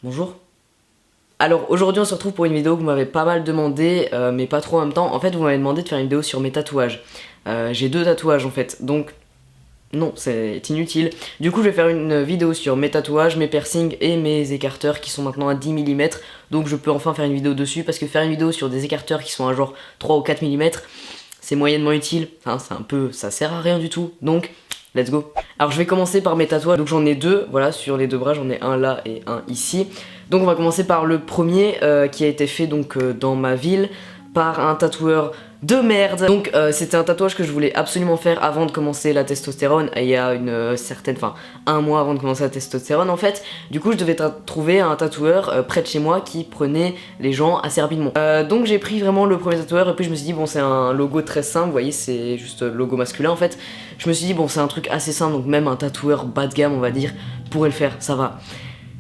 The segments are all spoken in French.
Bonjour. Alors aujourd'hui on se retrouve pour une vidéo que vous m'avez pas mal demandé, mais pas trop en même temps. En fait vous m'avez demandé de faire une vidéo sur mes tatouages. J'ai 2 tatouages en fait, donc non, c'est inutile. Du coup je vais faire une vidéo sur mes tatouages, mes piercings et mes écarteurs qui sont maintenant à 10 mm. Donc je peux enfin faire une vidéo dessus, parce que faire une vidéo sur des écarteurs qui sont à genre 3 ou 4 mm, c'est moyennement utile. Enfin, ça sert à rien du tout, donc let's go. Alors je vais commencer par mes tatouages, donc j'en ai 2, voilà, sur les 2 bras, j'en ai un là et un ici. Donc on va commencer par le premier qui a été fait donc dans ma ville par un tatoueur de merde. Donc c'était un tatouage que je voulais absolument faire avant de commencer la testostérone, il y a une certaine, enfin un mois avant de commencer la testostérone en fait. Du coup je devais trouver un tatoueur près de chez moi qui prenait les gens assez rapidement. Donc j'ai pris vraiment le premier tatoueur et puis je me suis dit bon, c'est un logo très simple, vous voyez, c'est juste logo masculin en fait. Je me suis dit bon, c'est un truc assez simple, donc même un tatoueur bas de gamme on va dire pourrait le faire, ça va.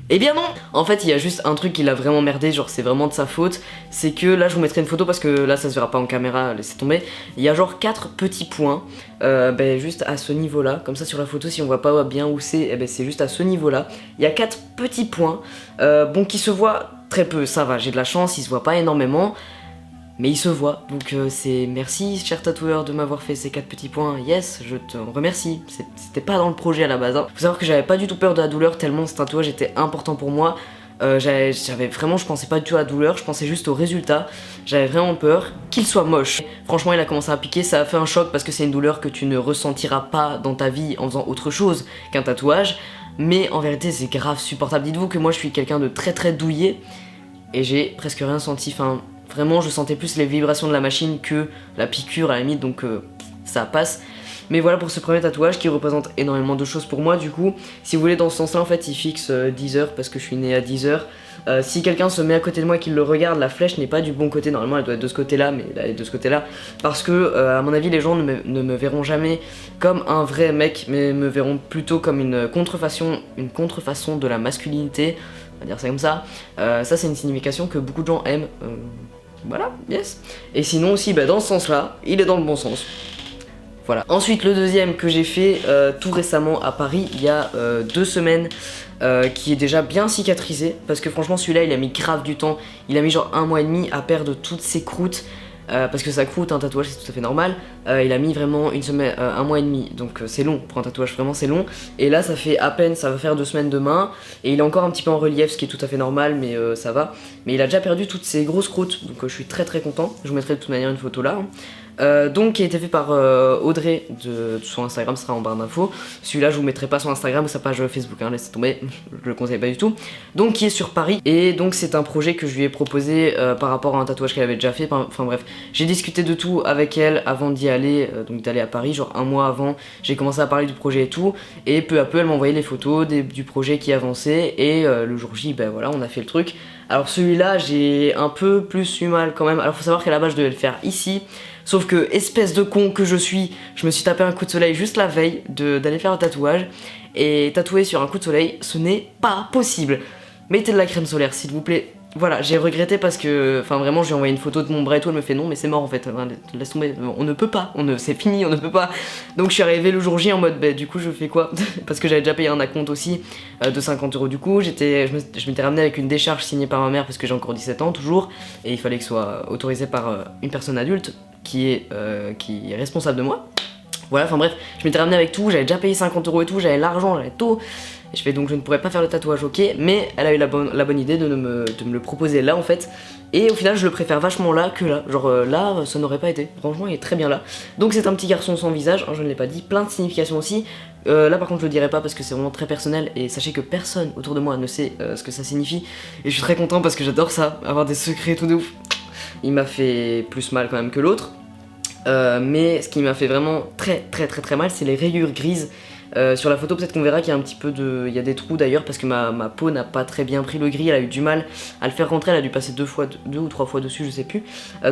Eh bien non. En fait il y a juste un truc qui l'a vraiment merdé, genre c'est vraiment de sa faute. C'est que là je vous mettrai une photo parce que là ça se verra pas en caméra, laissez tomber. Il y a genre 4 petits points, juste à ce niveau là. Comme ça sur la photo si on voit pas bien où c'est, c'est juste à ce niveau là. Il y a 4 petits points, bon qui se voient très peu, ça va, j'ai de la chance, ils se voient pas énormément. Mais il se voit, donc c'est merci cher tatoueur de m'avoir fait ces 4 petits points, yes, je te remercie, c'était pas dans le projet à la base. Faut savoir que j'avais pas du tout peur de la douleur tellement ce tatouage était important pour moi. J'avais vraiment, je pensais pas du tout à la douleur, je pensais juste au résultat. J'avais vraiment peur qu'il soit moche. Franchement il a commencé à piquer, ça a fait un choc parce que c'est une douleur que tu ne ressentiras pas dans ta vie en faisant autre chose qu'un tatouage. Mais en vérité c'est grave supportable, dites-vous que moi je suis quelqu'un de très douillet et j'ai presque rien senti, enfin... Vraiment je sentais plus les vibrations de la machine que la piqûre à la limite, donc ça passe. Mais voilà pour ce premier tatouage qui représente énormément de choses pour moi. Du coup si vous voulez dans ce sens là en fait il fixe 10 heures parce que je suis né à 10 heures. Si quelqu'un se met à côté de moi et qu'il le regarde, la flèche n'est pas du bon côté, normalement elle doit être de ce côté là, mais elle est de ce côté là. Parce que à mon avis les gens ne me verront jamais comme un vrai mec, mais me verront plutôt comme une contrefaçon de la masculinité, on va dire ça comme ça. Ça c'est une signification que beaucoup de gens aiment. Voilà, yes. Et sinon aussi, dans ce sens-là, il est dans le bon sens. Voilà. Ensuite, le deuxième que j'ai fait tout récemment à Paris, il y a 2 semaines, qui est déjà bien cicatrisé. Parce que franchement, celui-là, il a mis grave du temps. Il a mis genre 1 mois et demi à perdre toutes ses croûtes. Parce que ça croûte un tatouage, c'est tout à fait normal. Il a mis vraiment 1 semaine, 1 mois et demi, donc c'est long pour un tatouage, vraiment c'est long. Et là ça fait à peine, ça va faire 2 semaines demain. Et il est encore un petit peu en relief, ce qui est tout à fait normal, mais ça va. Mais il a déjà perdu toutes ses grosses croûtes, donc je suis très content. Je vous mettrai de toute manière une photo là. Donc qui a été fait par Audrey, de son Instagram sera en barre d'infos. Celui-là je vous mettrai pas son Instagram ou sa page Facebook, hein, laissez tomber, je le conseille pas du tout. Donc qui est sur Paris, et donc c'est un projet que je lui ai proposé par rapport à un tatouage qu'elle avait déjà fait, enfin bref. J'ai discuté de tout avec elle avant d'y aller, donc d'aller à Paris, genre 1 mois avant. J'ai commencé à parler du projet et tout, et peu à peu elle m'envoyait les photos du projet qui avançait, et le jour J, voilà, on a fait le truc. Alors celui-là j'ai un peu plus eu mal quand même. Alors faut savoir qu'à la base je devais le faire ici, sauf que espèce de con que je suis, je me suis tapé un coup de soleil juste la veille d'aller faire le tatouage, et tatouer sur un coup de soleil ce n'est pas possible. Mettez de la crème solaire s'il vous plaît. Voilà, j'ai regretté parce que, enfin vraiment, je lui ai envoyé une photo de mon bras et tout, elle me fait non mais c'est mort en fait, laisse tomber, on ne peut pas, c'est fini, on ne peut pas. Donc je suis arrivé le jour J en mode, du coup je fais quoi? Parce que j'avais déjà payé un acompte aussi de 50 € du coup, je m'étais ramené avec une décharge signée par ma mère parce que j'ai encore 17 ans toujours, et il fallait que ce soit autorisé par une personne adulte qui est responsable de moi. Voilà, enfin bref, je m'étais ramené avec tout, j'avais déjà payé 50 € et tout, j'avais l'argent, j'avais tout. Et je fais donc je ne pourrais pas faire le tatouage, ok, mais elle a eu la bonne idée de me le proposer là en fait. Et au final je le préfère vachement là que là, genre là ça n'aurait pas été, franchement il est très bien là. Donc c'est un petit garçon sans visage, hein, je ne l'ai pas dit, plein de significations aussi. Là par contre je le dirai pas parce que c'est vraiment très personnel, et sachez que personne autour de moi ne sait ce que ça signifie. Et je suis très content parce que j'adore ça, avoir des secrets tout de ouf. Il m'a fait plus mal quand même que l'autre. Mais ce qui m'a fait vraiment très mal, c'est les rayures grises. Sur la photo peut-être qu'on verra qu'il y a un petit peu de... Il y a des trous d'ailleurs parce que ma peau n'a pas très bien pris le gris, elle a eu du mal à le faire rentrer, elle a dû passer 2 ou 3 fois dessus, je sais plus.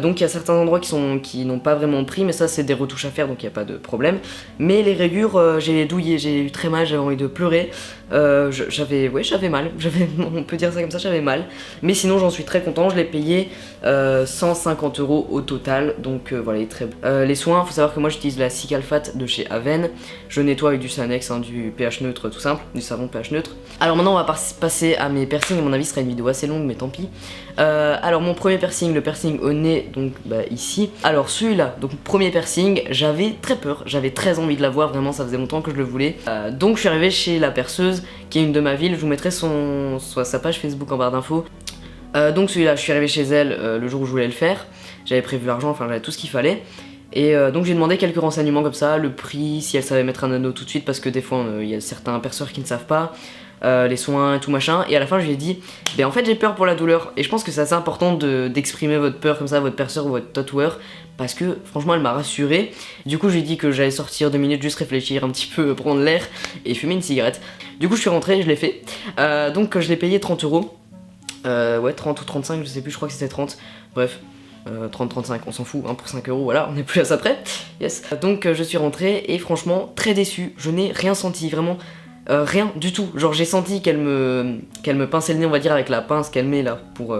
Donc il y a certains endroits qui n'ont pas vraiment pris, mais ça c'est des retouches à faire donc il n'y a pas de problème. Mais les rayures, j'ai douillé, j'ai eu très mal, j'avais envie de pleurer. j'avais mal, on peut dire ça comme ça, j'avais mal. Mais sinon j'en suis très content, je l'ai payé 150 € au total, donc voilà, il est très bon. Les soins, faut savoir que moi j'utilise la Cicalfate de chez Aven. Je nettoie avec du Sanex, hein, du pH neutre tout simple, du savon pH neutre. Alors maintenant on va passer à mes piercings, à mon avis ce sera une vidéo assez longue mais tant pis. Alors mon premier piercing, le piercing au nez, donc ici. Alors celui-là, donc premier piercing, j'avais très peur, j'avais très envie de l'avoir, vraiment ça faisait longtemps que je le voulais. Donc je suis arrivé chez la perceuse qui est une de ma ville, je vous mettrai sa page Facebook en barre d'infos. Donc celui-là, je suis arrivé chez elle le jour où je voulais le faire, j'avais prévu l'argent, enfin j'avais tout ce qu'il fallait. Et donc j'ai demandé quelques renseignements comme ça, le prix, si elle savait mettre un anneau tout de suite, parce que des fois il y a certains perceurs qui ne savent pas, les soins et tout machin, et à la fin je lui ai dit, en fait j'ai peur pour la douleur, et je pense que c'est assez important d'exprimer votre peur comme ça à votre perceur ou votre tatoueur, parce que franchement elle m'a rassuré. Du coup je lui ai dit que j'allais sortir 2 minutes, juste réfléchir un petit peu, prendre l'air, et fumer une cigarette. Du coup je suis rentré, je l'ai fait, donc je l'ai payé 30 €. Ouais 30 ou 35, je sais plus, je crois que c'était 30, bref. 30-35, on s'en fout, hein, pour 5 €, voilà, on n'est plus à ça près, yes. Donc je suis rentré et franchement très déçu, je n'ai rien senti, vraiment rien du tout. Genre j'ai senti qu'elle me pinçait le nez, on va dire, avec la pince qu'elle met là pour...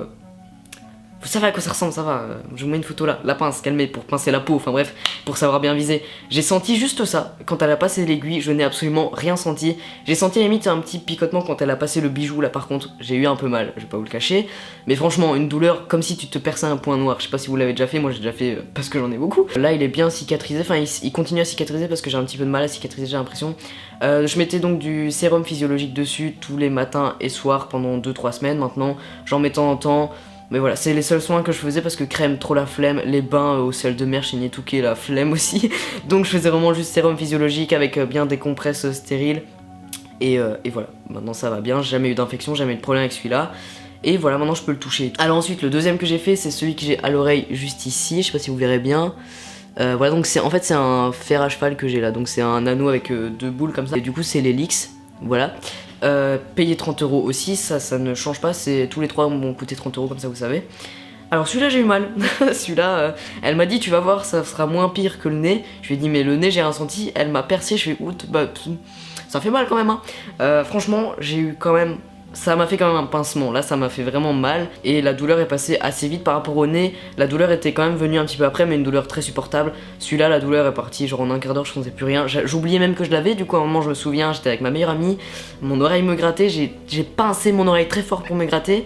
Vous savez à quoi ça ressemble, ça va, je vous mets une photo là, la pince qu'elle met pour pincer la peau, enfin bref, pour savoir bien viser. J'ai senti juste ça, quand elle a passé l'aiguille, je n'ai absolument rien senti. J'ai senti à la limite un petit picotement quand elle a passé le bijou, là par contre, j'ai eu un peu mal, je vais pas vous le cacher. Mais franchement, une douleur comme si tu te perçais un point noir, je sais pas si vous l'avez déjà fait, moi j'ai déjà fait parce que j'en ai beaucoup. Là il est bien cicatrisé, enfin il continue à cicatriser parce que j'ai un petit peu de mal à cicatriser, j'ai l'impression. Je mettais donc du sérum physiologique dessus tous les matins et soirs pendant 2-3 semaines maintenant, j'en mets de temps en temps. Mais voilà, c'est les seuls soins que je faisais parce que crème, trop la flemme, les bains au sel de mer chez Netouké, la flemme aussi. Donc je faisais vraiment juste sérum physiologique avec bien des compresses stériles. Et voilà, maintenant ça va bien, j'ai jamais eu d'infection, jamais eu de problème avec celui-là. Et voilà, maintenant je peux le toucher. Alors ensuite, le deuxième que j'ai fait, c'est celui que j'ai à l'oreille juste ici, je sais pas si vous verrez bien. Voilà, donc en fait c'est un fer à cheval que j'ai là, donc c'est un anneau avec 2 boules comme ça. Et du coup c'est l'Helix, voilà. Payer 30 € aussi, ça ne change pas, tous les 3 m'ont coûté 30 € comme ça vous savez. Alors celui-là j'ai eu mal, celui-là elle m'a dit tu vas voir ça sera moins pire que le nez. Je lui ai dit mais le nez j'ai rien senti, elle m'a percé, je fais out, ça fait mal quand même hein. Franchement j'ai eu quand même, ça m'a fait quand même un pincement, là ça m'a fait vraiment mal et la douleur est passée assez vite par rapport au nez. La douleur était quand même venue un petit peu après mais une douleur très supportable. Celui-là la douleur est partie genre en un quart d'heure, je sentais plus rien, j'oubliais même que je l'avais. Du coup à un moment je me souviens, j'étais avec ma meilleure amie, mon oreille me grattait, j'ai pincé mon oreille très fort pour me gratter.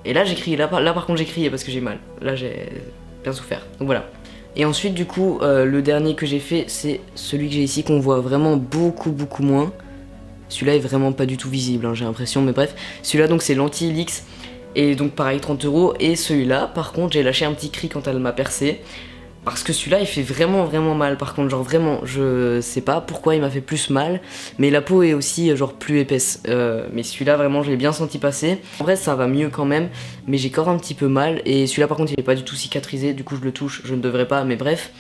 Et là j'ai crié, là par contre j'ai crié parce que j'ai mal, là j'ai bien souffert, donc voilà. Et ensuite du coup le dernier que j'ai fait c'est celui que j'ai ici qu'on voit vraiment beaucoup moins. Celui-là est vraiment pas du tout visible, hein, j'ai l'impression, mais bref. Celui-là donc c'est l'anti-Helix, et donc pareil 30 €. Et celui-là par contre j'ai lâché un petit cri quand elle m'a percé, parce que celui-là il fait vraiment mal par contre, genre vraiment, je sais pas pourquoi il m'a fait plus mal, mais la peau est aussi genre plus épaisse. Mais celui-là vraiment je l'ai bien senti passer. En vrai ça va mieux quand même, mais j'ai encore un petit peu mal, et celui-là par contre il est pas du tout cicatrisé, du coup je le touche, je ne devrais pas, mais bref.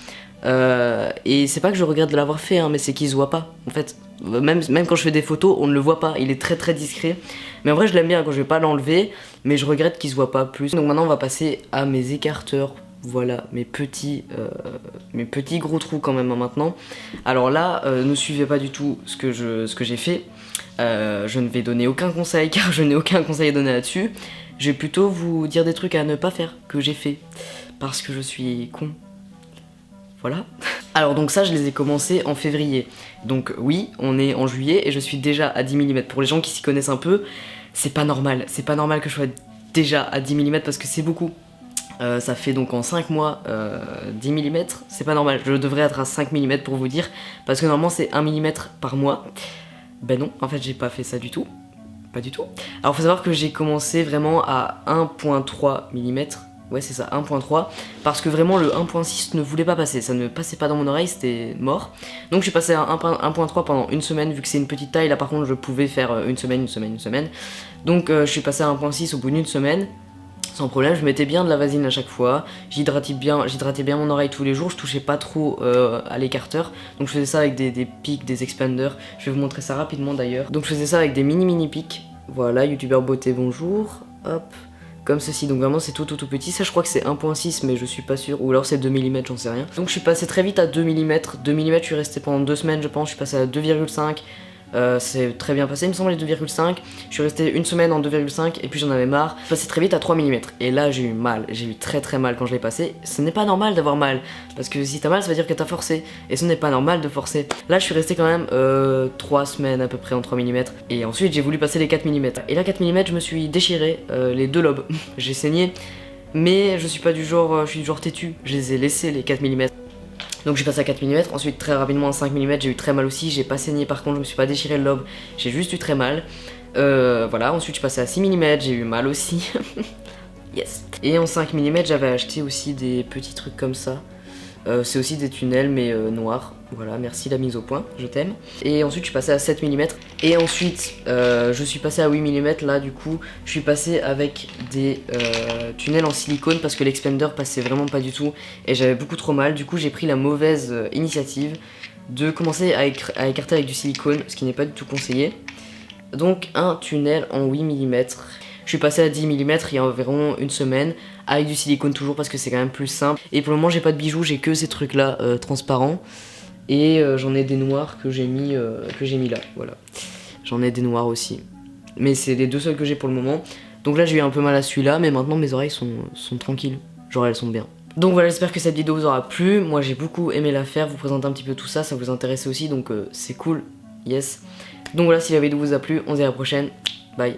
Et c'est pas que je regrette de l'avoir fait, hein, mais c'est qu'il se voit pas en fait. Même quand je fais des photos, on ne le voit pas, il est très discret. Mais en vrai, je l'aime bien quand je vais pas l'enlever, mais je regrette qu'il se voit pas plus. Donc maintenant, on va passer à mes écarteurs. Voilà, mes petits gros trous quand même hein, maintenant. Alors là, ne suivez pas du tout ce que j'ai fait. Je ne vais donner aucun conseil car je n'ai aucun conseil à donner là-dessus. Je vais plutôt vous dire des trucs à ne pas faire que j'ai fait parce que je suis con. Voilà. Alors donc ça je les ai commencés en février. Donc oui, on est en juillet et je suis déjà à 10 mm. Pour les gens qui s'y connaissent un peu, c'est pas normal que je sois déjà à 10 mm parce que c'est beaucoup. Ça fait donc en 5 mois 10 mm, c'est pas normal. Je devrais être à 5 mm pour vous dire, parce que normalement c'est 1 mm par mois. Ben non, en fait j'ai pas fait ça du tout. Pas du tout. Alors faut savoir que j'ai commencé vraiment à 1.3 mm. Ouais c'est ça, 1.3, parce que vraiment le 1.6 ne voulait pas passer, ça ne passait pas dans mon oreille, c'était mort. Donc je suis passé à 1.3 pendant une semaine, vu que c'est une petite taille, là par contre je pouvais faire une semaine. Donc je suis passé à 1.6 au bout d'une semaine, sans problème, je mettais bien de la vaseline à chaque fois, j'hydratais bien mon oreille tous les jours, je touchais pas trop à l'écarteur. Donc je faisais ça avec des pics, des expanders, je vais vous montrer ça rapidement d'ailleurs. Donc je faisais ça avec des mini pics, voilà, youtubeur beauté bonjour, hop. Comme ceci, donc vraiment c'est tout petit, ça je crois que c'est 1.6 mais je suis pas sûr, ou alors c'est 2 mm, j'en sais rien. Donc je suis passé très vite à 2 mm, 2 mm je suis resté pendant 2 semaines je pense, je suis passé à 2,5, c'est très bien passé, il me semble, les 2,5. Je suis resté une semaine en 2,5 et puis j'en avais marre. Je passais très vite à 3 mm et là j'ai eu mal, j'ai eu très très mal quand je l'ai passé. Ce n'est pas normal d'avoir mal, parce que si t'as mal ça veut dire que t'as forcé et ce n'est pas normal de forcer. Là je suis resté quand même 3 semaines à peu près en 3 mm et ensuite j'ai voulu passer les 4 mm. Et là 4 mm je me suis déchiré les deux lobes, j'ai saigné. Mais je suis pas du genre, je suis du genre têtu, je les ai laissés les 4 mm. Donc j'ai passé à 4 mm, ensuite très rapidement à 5 mm, j'ai eu très mal aussi, j'ai pas saigné par contre, je me suis pas déchiré le lobe, j'ai juste eu très mal. Voilà, ensuite je passais à 6 mm, j'ai eu mal aussi. Yes. Et en 5 mm j'avais acheté aussi des petits trucs comme ça. C'est aussi des tunnels mais noirs. Voilà, merci la mise au point, je t'aime. Et ensuite je suis passé à 7 mm. Et ensuite je suis passé à 8 mm. Là du coup je suis passé avec des tunnels en silicone parce que l'expander passait vraiment pas du tout. Et j'avais beaucoup trop mal. Du coup j'ai pris la mauvaise initiative de commencer à écarter avec du silicone, ce qui n'est pas du tout conseillé. Donc un tunnel en 8 mm. Je suis passé à 10 mm il y a environ une semaine, avec du silicone toujours parce que c'est quand même plus simple. Et pour le moment j'ai pas de bijoux, j'ai que ces trucs là transparents. Et j'en ai des noirs que j'ai mis là, voilà. J'en ai des noirs aussi. Mais c'est les deux seuls que j'ai pour le moment. Donc là j'ai eu un peu mal à celui-là, mais maintenant mes oreilles sont tranquilles. Genre elles sont bien. Donc voilà, j'espère que cette vidéo vous aura plu. Moi j'ai beaucoup aimé la faire, vous présenter un petit peu tout ça, ça vous intéressait aussi, donc c'est cool, yes. Donc voilà, si la vidéo vous a plu, on se dit à la prochaine, bye.